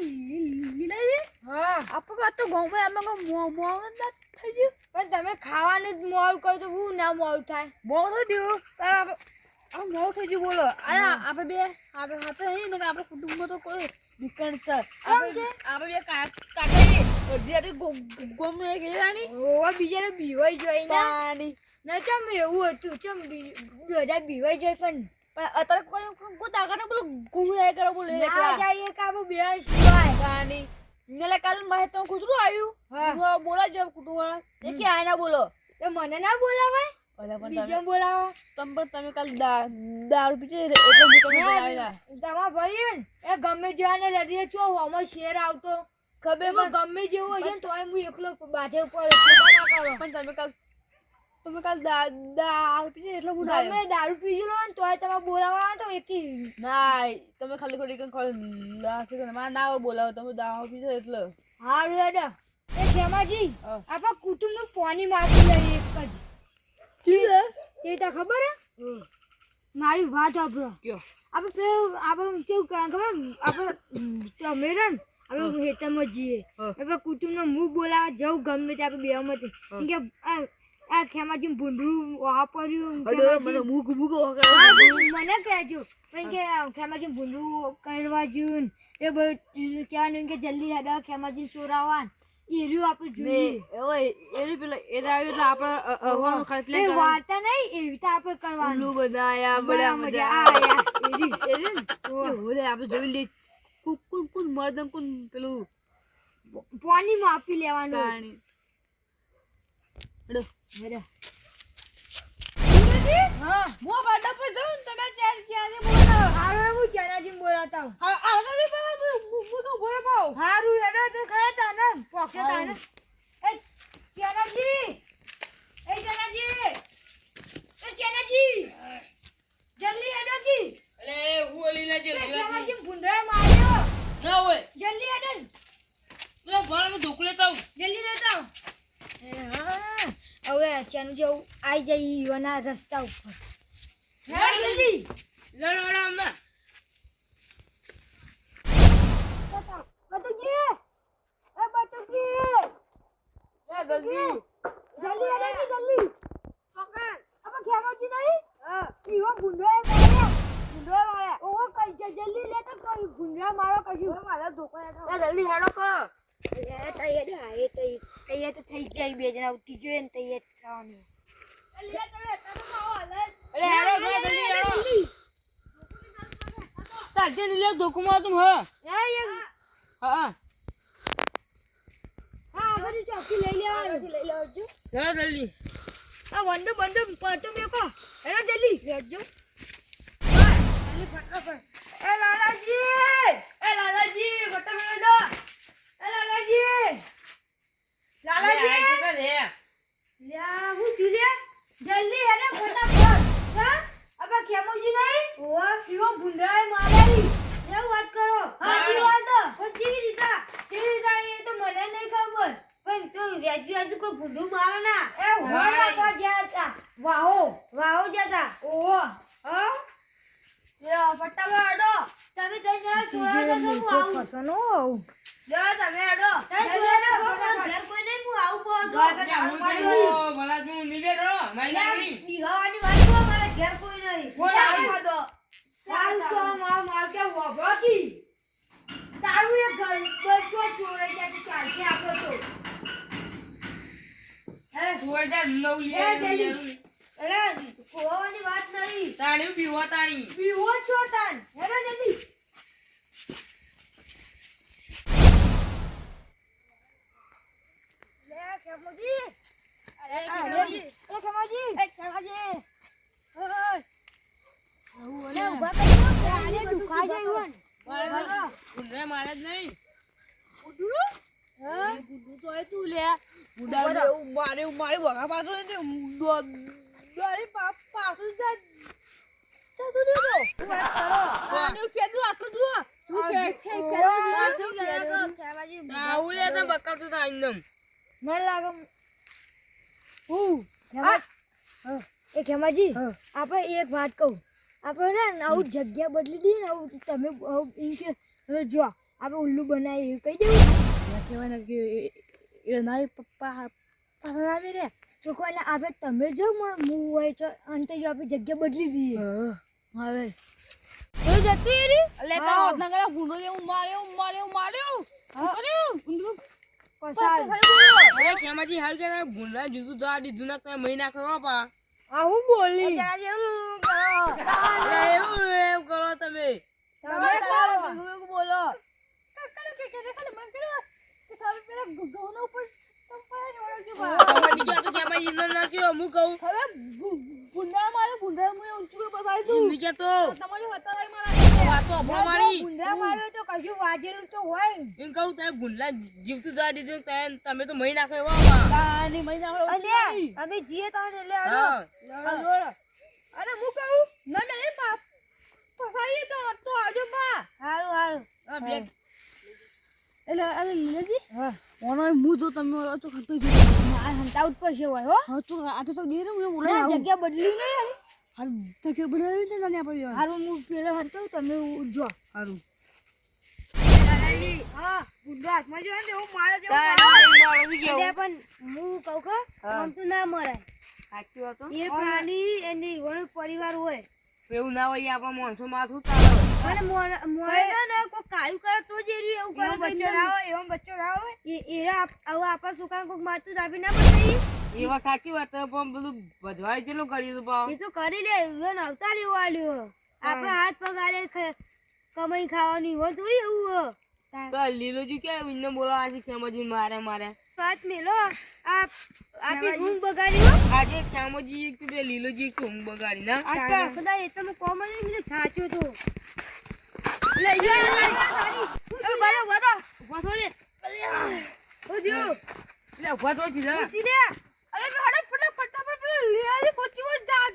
લીલાજી હા આપણે તો ગામમાં આમાં મોળ જ ના થઈ ગયું પણ તમે ખાવાનું જ મોલ કહો તો હું ના મોલ થાય મોળ તો દઉં આ મોળ થઈ ગયું બોલો અરે આપણે બે હાથે નહીં ને આપણે કુટુંબમાં તો કોઈ દુકાન છે આપણે બે કાઢીએ અડધી ગોમ ગયેલાની ઓવા બીજાને બીવાઈ જોઈ ને પાણી ના ચમ એવું હતું ચમ બધા બીવાઈ જાય પણ અત્યારે કોઈ તાકાત બોલો ઘૂમરાય કરો બોલે ના જાય કાબુ બેન સિવાય પાણી ને કાલ માહે તો કૂતરું આવ્યું બોલા જો કુટુંબ એ કે આના બોલો તો મને ના બોલાવાય બીજો બોલાવો તમે કાલ દારૂ પીજે એટલે હું તમને બોલાવેલા તમારા ભાઈ ને એ ગમે જેવાને લડીએ છો આમાં શેર આવતો ખબર ગમે જેવું હોય ને તોય હું એકલો બાથે ઉપર ના કરો પણ તમે કાલ દારૂ પીજે એટલે હું ના તમે દારૂ પીજો ને તોય તમે બોલાવવા તો એકી ના તમે ખાલી ખોટી કઈ લાશે કે મારા ના બોલાવો તમે દારૂ પીજે એટલે હારું હેડા એ ખેમાજી આપા કુટુંબનું પાણી માપી લઈએ એક જ એ તો ખબર હે મારી વાત આપરો કયો આપણે કેવું ખબર આપણે તમેરન આપણે હેતમાં જઈએ આપણે કુટુંબનો મું બોલાવા જવું ગમે તે આપણે બેમાંથી કે આ ખેમાજી ભૂંડરું વાપર્યું મને મુક મને કહેજો પણ કે ખેમાજી ભૂંડરું કરવા જોયું એ બધું કહેવાનું કે જલ્દી હેડા ખેમાજી સોરાવાન એર્યું આપણે જોઈએ એરી પેલા એરા આવ્યું એટલે આપણે વાર્તા નહીં એવી તો આપણે કરવાનું બનાયા બડા મજા આયા એરી ઓલે આપણે જોઈ લે કોણ મર્દમ કોણ પેલું પાણીમાં આપી લેવાનું પાણી હેડો હા મો બાડા પર જાઉં તમે ક્યારે બોલો હારું હું ચનાજી બોલાતા હું આને હું તો બોલે પાઉં હારું હેડો તો ખરા તાને પોકે તાને એ ચનાજી જલ્દી હેડો કી અલે હું ઓલી ના ચનાજી ભૂંડરા માર્યો ના હોય જલ્દી હેડો લે ભણ ધોક લેતા આવું જલ્દી લેતા હવે ચનજો આઈ જઈ ઈવાના રસ્તા ઉપર હેડ જલ્દી લડો અમને બતુજી એ જલ્દી જલ્દી પકડ અબ ખેમાજી નહીં ઈવો ભૂંડરા માર્યા ઓ કઈ જલ્દી લે તો કોઈ ભૂંડરા મારો કશું મારા ધોકા જલ્દી હેડો કો તૈયાર તો થઈ જાય બે જણા ઉઠી જોઈએ ને તૈયાર થવાનું તાજે નીલે ધોકમાં તું હા બધી ચોકી લઈ લેવાનું જલ્દી આ વંડો બંડો પડતો મેકો એનો જલ્દી લેજો ફટાફટ એ લાલાજી ફટાફટ લ્યા હું જુલિયા જલ્દી હેડે ફટાફટ હા અબા ખેમોજી નહીં ઓવા ઈવો ભુંડરાએ મારેલી એવું વાત કરો હા ઈ વાત પણ કેવી રીતે એ તો મને નહીં ખબર પણ તો વ્યાજુ કોઈ ભુંડરું મારે ના એ હોરા કો જાતા વાહો જાતા ઓહો હા લ્યા ફટાફટ હેડો તમે જઈ જરા ચોરા તો હું આવું ફસનો લ્યા તમે હેડો તમે ચોરા તો ઘર કોઈ નહીં હું આવું ભલા તું નિવેડો મારી દીવાની વાત કો મારે ઘર કોઈ નહીં આવું દો ચાલ તો માર કે વબકી તારું એ ઘર બધો ચોરાઈ જાય ચાલશે આપો તો હે 2009 અરે ખોવાની વાત નહીં તાણી પીવો છો તાન હેડો જલ્દી લે ખેમોજી ખેમોજી ઓય લે ઉભા કરજો આને દુખા જાય ઉડરે મારે જ નહીં ઉડું હા ગુડુ તો એ તું લે ઉડા મારે વગા પાછો ને દોડી પાછું જા તું દે તો વાત કરો આને ફેદું આટલું જુઓ તું ખેમાજી આવું લે તો બકાતું તા એકદમ મને લાગે એ ખેમાજી આપણે એક વાત કહું આપણે ને આવું જગ્યા બદલી દી ને આવું તમે ઇનકે હવે જો આપણે ઉલ્લુ બનાવી કહી દેવું એને કહેવાય ને કે એ ના પપ્પા પાછા આવી રે ચોખ્ખો એટલે આપણે તમે જો હું હોય તો અંતે જો આપણી જગ્યા બદલી દઈએ હવે તો જતી રહી એટલે કા હોત ના કરે ભૂંડો જે હું માર્યો અરે ખેમાજી હાલ કે ભૂંડા જુદું જવા દીધું ના તમે મહિના ખવા પા આ હું બોલી અરે એવું કરો તમે બોલો કબડ્ડી ગયા તો ખેમાજી ને ના કયો હું કહું હિન્દી કે તો વાતો અભણ મારી ભૂંડા માર્યો તો કશું વાજેલું તો હોય એમ કહું તમે ભૂંડા જીવતું જવા દીધું તમે તો મહિના ખવા અમે જીએ તો એટલે હા અરે હું કહું ના મેં ફસાઈ તો આજો બા હારું હારું હા બે એટલે અરે લીલાજી હા ઓનો હું જો તમે તો ખતો જ આ હંતાઉટ પછી હોય હો હા તો આ તો બે રે હું ના, જગ્યા બદલી નહીં હાલ તો કે બનાવી દે ને આપણે હારું હું પેલો હંતાઉ તમે જો હારું હા ભૂંડા હાથમાં જો ને હું મારા જેવો તારી એટલે કેવું પણ હું કહું કે હા. આમ તો ના મરાય સાચું હતું એ પ્રાણી એની એનો પરિવાર હોય એવું ના હોય આપણા માણસો માથું તારો અને મોરે ને કોઈ કાયું કરે તો જ એરી એવું કરે બચ્ચો ના હોય એવો બચ્ચો ના હોય એરા હવે આપણા છોકરાને કોઈક મારતું દાબી ના પડે એવા સાચી વાત છે, પણ બધું ભજવાય કેટલું કર્યું હતું પાવ એ તો કરી લે એનો અવતાર એવો આલ્યો આપણા હાથ પગ આલે કમાઈ ખાવાની હોય થોડી એવું હોય તો લીલોજી કે ઇન્ને બોલાવા છે ખેમાજી મારે વાત મેલો આ આપી ઊંઘ બગાડી હો આજે ખેમાજી એક બે લીલોજી એક ઊંઘ બગાડી ના આ ખુદા એ તો કોમન ને થાચો તો લે બરો બરો ઉભા થો લે ઓજો લે ઉભા થો સીધા સીધે અરે હડે ફટાફટ લીલાજી પહોંચી જા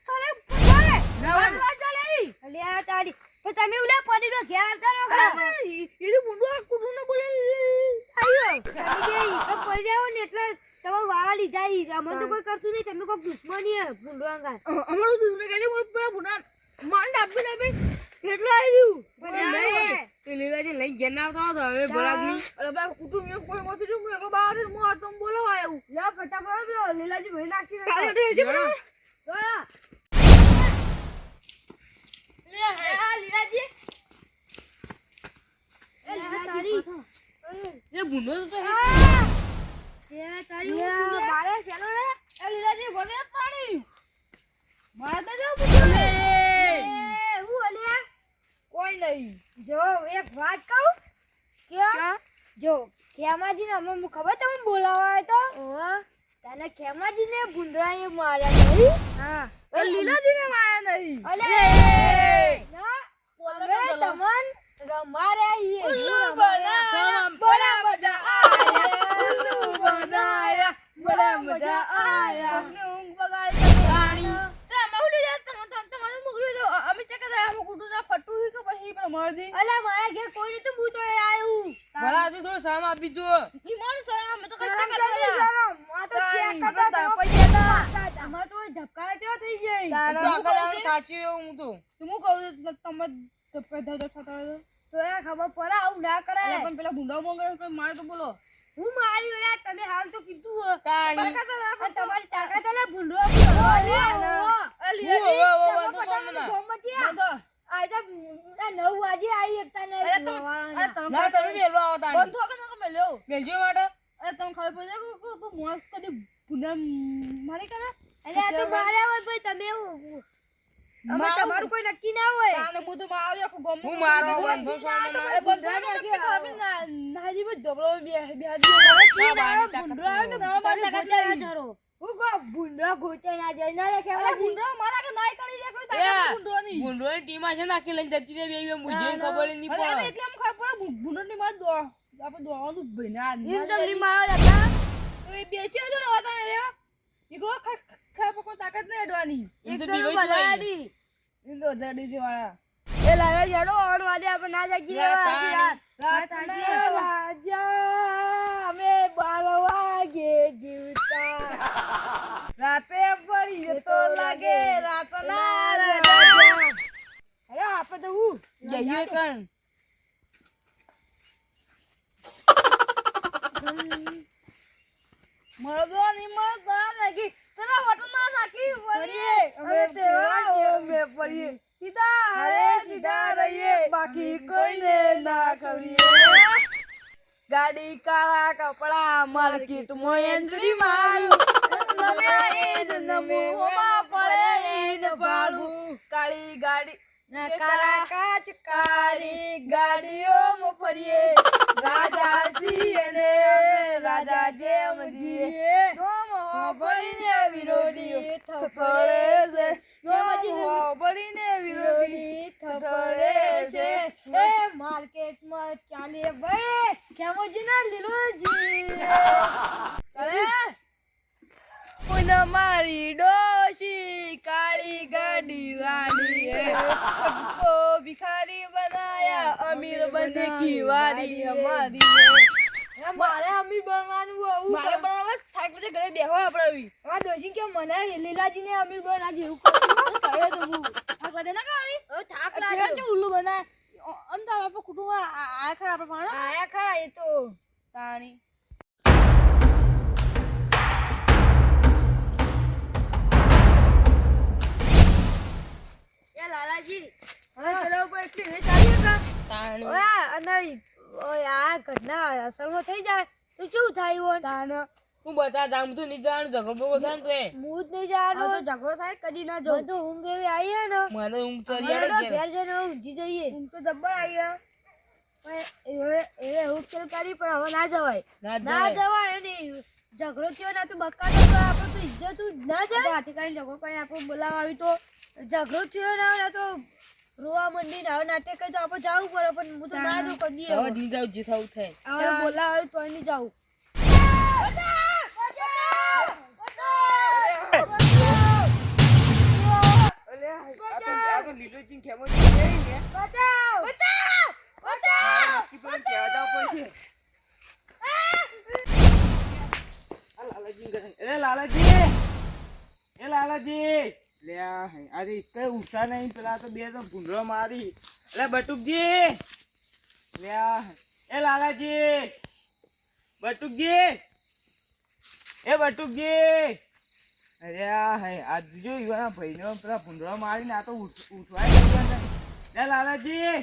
ચાલે બોલે ના ચાલે અલ્યા તારી પણ તમે ઉલા પડીનો ઘેર આવતા રહો એ તો મુંડો કુટું ને બોલે આયો તમે જે ઈ પડી જાવ ને એટલે તમાર વાળા લીધા ઈ અમને તો કોઈ કરતું નહીં તમે કોઈ દુશ્મની હે ભૂંડવાંગા અમારો દુસરે કહે છે પેલા ભૂના માંડ આપી એટલે આવ્યું નહીં તે લીલાજી લઈ ઘેર ના આવતા હવે ભલાદમી અરે બા કુટુંબ એ કોઈ મોથી હું એકલો બહાર જ હું આ તમ બોલાવા આવ્યું લે ફટાફટ લીલાજી ભાઈ નાખી કાલે તો હેજી બોલો દોડા લીલાજી એ તારી એ ભૂંડો તો એ તારી મારે ચાલો રે એ લીલાજી બોલે પાણી મારે તો જાવ બધું એ હું અલ્યા કોઈ નહીં જો એક વાત કહું કે જો ખેમાજી ને અમે ખબર તમને બોલાવા આવ્યો તો તને ખેમાજી ને ભૂંડરાએ માર્યા નહીં હા એ લીલાજી ને માયા નહીં અલે ના અમે તમન રમાર્યા ઈએ ઉલ્લુ બનાયા બડા મજા આયા ઉલ્લુ બનાયા બડા મજા આયા અમને ઊંઘ બગાડી પાણી તે મહુલી જા તમારે મોકલી દો અમે ચેક કરે અમે કુટું ના ફટુ હી કે પછી પણ માર દી અલે મારા ઘેર કોઈ નતું હું તો આવ્યું ભલા તું થોડું સામ આપી જો ઈ મોન સર અમે તો કઈ શરમ ચેક કરી કરે શરમ આ તો ચેક કરતા પૈસા આમાં તો ધબકારા કેવો થઈ જાય તો આખા દાડો સાચું એવું હું તો હું કહું તમે ધપકા ધપ થતા હોય તો એ ખબર પડે આવું ના કરાય પણ પેલા ભૂંડા મોંગળ કોઈ મારે તો બોલો હું મારી વેળા તમે હાલ તો કીધું હો તાણી અને તમારી તાકાત અલે ભૂંડો એ લીલાજી વાંધો સોમ ના બંધો આજા 9 વાગે આવી એકતા ને અરે તમે ના તમે મેલવા આવો તાણી બંધો કે ના મેલ્યો મેલજો માટે અરે તમે ખબર પડે કે મોસ કદી ભૂંડા મારી કરે અલે આ તો મારા હોય ભાઈ તમે અમે તમારું કોઈ નક્કી ના હોય આને બધું માં આવ્યો આખું ગમ હું મારો બંધો સોમ ના એ બંધો કે તમે નાજી માં ધબળો બે ભૂંડો આવે તો મારી તાકાત ના જરો હું કો ભૂંડો ગોતે ના જાય ના રે અરે ભૂંડો મારા કે નાઈ કરી દે કોઈ તાકાત ભૂંડો ની ભૂંડોની ટીમ છે નાખી લઈને જતી રહી બે મુજે ખબર નહીં અરે પડે એટલે એમ ખબર પડે ભૂંડો ની માં દો આપણે દોવાનું ભઈના એમ તો ની મારો હતા તો એ બેચી જો ને હતા ને ઈગો ખા કોઈ તાકાત નહીં અડવાની એમ તો એક બીવાઈ બગાડી ઇંદો જડી દેવાળા એ લાલા જડો ઓર વાડે આપણે ના જાગી રહેવા રાતના રાજા અમે 12 વાગે જીવતા રાતે પડી તો લાગે રાતના રાજા અરે આપણે તો હું જઈએ કણ મળદો ની મળદો નાખી તને વટો ના નાખી પડીએ અમે તેવા અમે પડીએ સીધા હારે સીધા રહીએ બાકી કોઈને ના ખવીએ ગાડી કાળા કપડા માર્કેટ માં એન્ટ્રી મારું નમ્યા ઈદ નમો હોમાં પડે ઈદ ભાડું કાળી ગાડી ના કાળા કાચ કાળી ગાડીઓમાં ફરીએ રાજા છીએ ને રાજા જેમ જીએ ગોમ હોબળીને વિરોધી થથડે છે ગોમ હોબળીને વિરોધી થથડે છે એ માર્કેટમાં ચાલે ભાઈ ખેમોજી ના લીલોજી અરે કોઈને મારી ડોશી કાળી ગાડી વાળી હે सबको भिखारी बनाया अमीर बनने की वारी हमारी है મારે અમીર બનવાનું આવું મારે બનાવવા થાક પછી ઘરે બેહવા આપડાવી આ ડોશી કે મને લીલાજી ને અમીર બના જેવું કહે તો હું થાક વધે ના કાવી થાક ફેરા છે ઉલ્લુ બના અમ તાર બાપા કુટુંબ આ ખરા આપણે પાણો આયા ખરા એ તો તાણી એ લાલાજી હવે ચલો ઉપર એટલી રે ચાલી કા તાણ ઓય અને ઓય આ ઘટના અસલમાં થઈ જાય તો શું થાય ઓન તાણ હું બતા જામ તો નહીં જાણ ઝઘડો બતા ને તોય હું જ નહીં જાણો આ તો ઝઘડો થાય કદી ના જો મને તો ઊંઘ એવી આવી હે ને મને ઊંઘ ચડી ઘેર આવે ઘેર જઈને ઊંઘી જઈએ ઊંઘ તો જબ્બર આવી પણ એ હું ખેલ કરી પણ હવે ના જવાય ના ના જવાય અને ઝઘડો થયો ના તો બક્કા તો આપણે તો ઇજ્જત ના જાય હાથી કરીને ઝઘડો કરીને આપણે બોલાવા આવી તો ઝઘડો થયો ના તો રોવા મંડી ના નાટક કરી તો આપણે જાવું પડે પણ હું તો ના જઉં કદી હવે જ નહીં જાવ જે થવું થાય હવે બોલાવા આવી તો નહીં જાવું આ તો લીલો ચીન ખેમો છે ને બચાવ નક્કી પણ કહેતા પડશે એ લાલાજી લે આજે કઈ ઉઠા નહીં પેલા તો બે તો ભૂંડરો મારી એટલે બટુકજી લે એ લાલાજી બટુકજી એ બટુકજી અરે હે આજ જો યુવાના ભાઈનો પેલા ભૂંડરો મારીને આ તો ઉઠવાય નહીં લે લાલાજી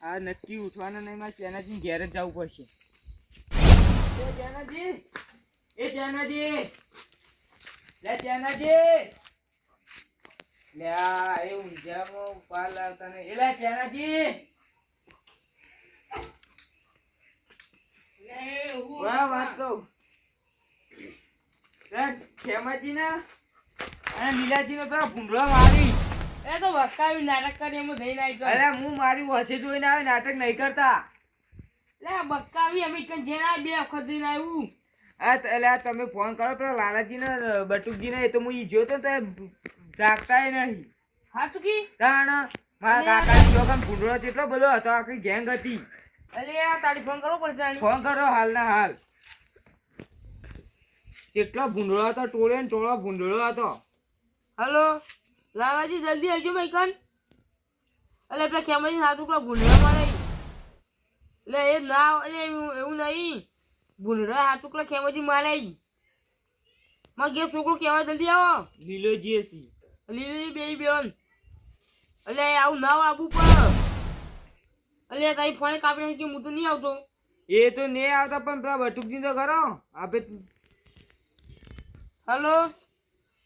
આ નક્કી ઉઠવાના નહીં માં ચેનાજી ઘેર જ જવું પડશે એ ચેનાજી લે ચેનાજી લે આ એ ઊંઝામાં પાર લાવતા નહીં એલા ચેનાજી વાહ વાત કહું ખેમાજી ના અને લીલાજી નો પેલા ભૂંડરો મારી એ તો વકાવી નાટક કરી એમ જઈને આવી અરે હું મારી વસે જોઈને આવે નાટક નહીં કરતા લે બક્કાવી અમે કઈ જેના બે વખત જઈને આવ્યું એટલે તમે ફોન કરો પેલા લાલાજી ને બટુકજી ને એ તો હું ઈ જોતો તો જાગતા નહીં હાચું કી તાણ મારા કાકાની જોગમ ભૂંડરો કેટલો બધો હતો આખી ગેંગ હતી અરે આ તારી ફોન કરવો પડશે ફોન કરો હાલ ના હાલ કેટલો ભૂંડરો હતો ટોળે ને ટોળો ભૂંડરો હતો હેલો લાલાજી જલ્દી આવજો મૈકન એટલે પેલા ખેમાજી સાચું પેલા ભૂંડરા મારે એટલે એ ના એટલે એવું નહીં ભૂંડરા સાચું પેલા ખેમાજી મારે માં ઘેર છોકરો કહેવાય જલ્દી આવો લીલોજી હસી લીલોજી બે બેન એટલે આવું ના આવવું પડે એટલે તારી ફોન કાપી નાખી કે હું તો નહીં આવતો એ તો નહીં આવતા પણ પેલા બટુકજી તો કરો આપે હેલો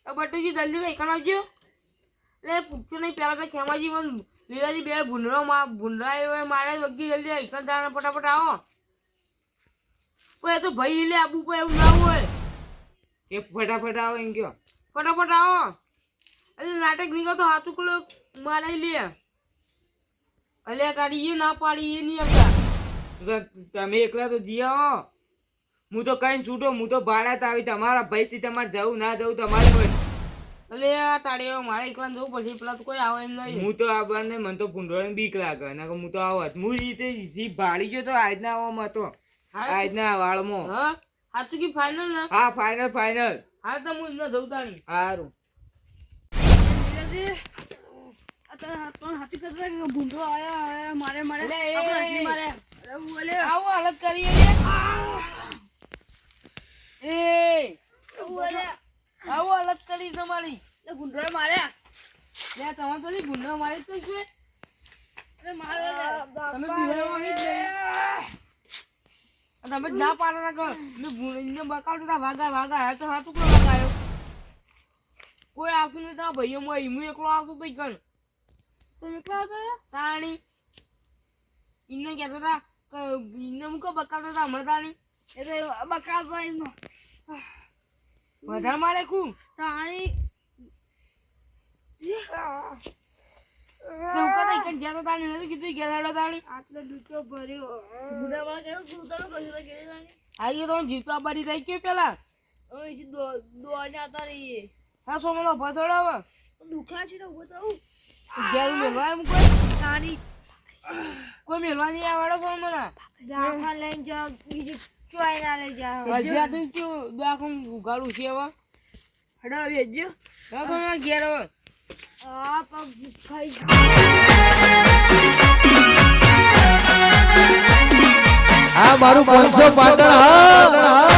બટુકજી જલ્દી ભાઈ કણ આવજો એટલે પૂછજો નહીં પેલા પેલા ખેમાજી પણ લીલાજી બે ભૂંડરા મારે વગી જલ્દી એકલ દાણા ફટાફટ આવો પણ એ તો ભાઈ લે આબુ પર એવું ના હોય એ ફટાફટ આવો એમ કયો ફટાફટ આવો એટલે નાટક નીકળતો હાથું કલો મારે લે અલે કાઢી એ ના પાડી એ નહીં આવતા તમે એકલા તો જી આવો હું તો કઈ છૂટો હું તો ભાડા આવી તમારા ભાઈ થી તમારે જવું ના જવું તમારી હોય એટલે આ તારે મારે એકલા જવું પડશે પેલા તો કોઈ આવે એમ નહીં હું તો આવવાને મને તો ભૂંડોળે બીક લાગે ના હું તો આવત હું જીપ ભાડી ગયો તો આજના આવવામાં હતો આજના વાળમાં હા સાચું કે ફાઇનલ ને હા ફાઇનલ ફાઇનલ હા તો હું એમને જવું તાણી સારું પણ હાથી કરતા ભૂંડો આયા મારે મારે બોલે આવો હાલત કરી લે એ બોલે આવો હાલત કરી તમારી એ ગુંડરાએ માર્યા લે તમે તો ની ગુંડો મારી તો છે અરે મારે તમે બિહારવાની જ નહીં તમે ના પાડો ના કહો મેં ગુંડને બકાવતો તા વાગા હે તો હાથું કોઈ વાગાયો કોઈ આવતું નહીં તા ભાઈઓ માં હું એકલો આવતો તો કણ તમે એકલા હતા તાણી ઇને કહેતા તા કે ઇને મુકો બકાવતા તા હમણાં તાણી એ તો બકા ભાઈ વધારે મારે કુ તાણી તો કદા ઇકન જ્યાં તાણી નથી કીધું ગેલાડો તાણી આટલો દૂચો ભર્યો ગુંડા માં કેવું તું તમે કશું તો કેવી તાણી આઈ તો જીવતા બારી થઈ ગયો પેલા ઓય જી દોડને આવતા રહીએ હા સોમનો ભથોડાવ દુખા છે તો ઉભો થાઉં ઘેર મેલવા એમ કોઈ તાણી કોઈ મેલવા નહીં આવડો સોમના દાખા લઈને જાઓ બીજી ચોઈ ના લઈ જાઓ હજી તું શું દાખમ ઉગાડું છે હવે હડા વેજો હા સોમના ઘેર હવે આ પગ ખાઈ આ મારું 500 પાટણ હા